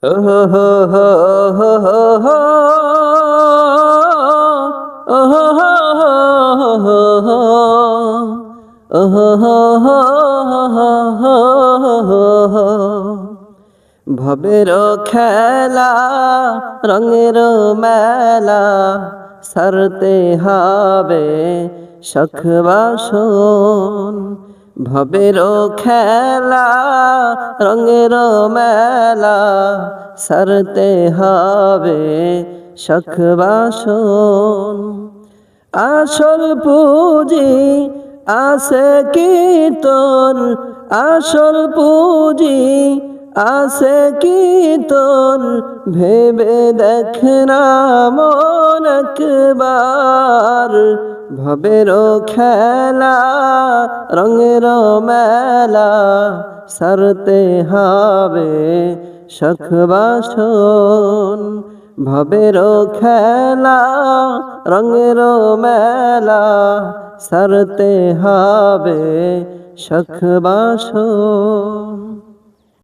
হো হো হো হো হো হো হো, ও হো হো হো হো হো, ও হো হো হো হো হো হো হো। ভবের খেলা রঙের মেলা সারতে হবে শখ বাসন। ভবের খেলা রঙের মেলা সারতে হবে শখ বাসন। আসল পুঁজি আছে কি তোর, আসল পুঁজি আছে কি তোর, ভেবে দেখ না মন একবার। ভবের খেলা রঙের মেলা সারতে হবে শখ বাসন। ভবের খেলা রঙের মেলা সারতে হবে শখ বাসন।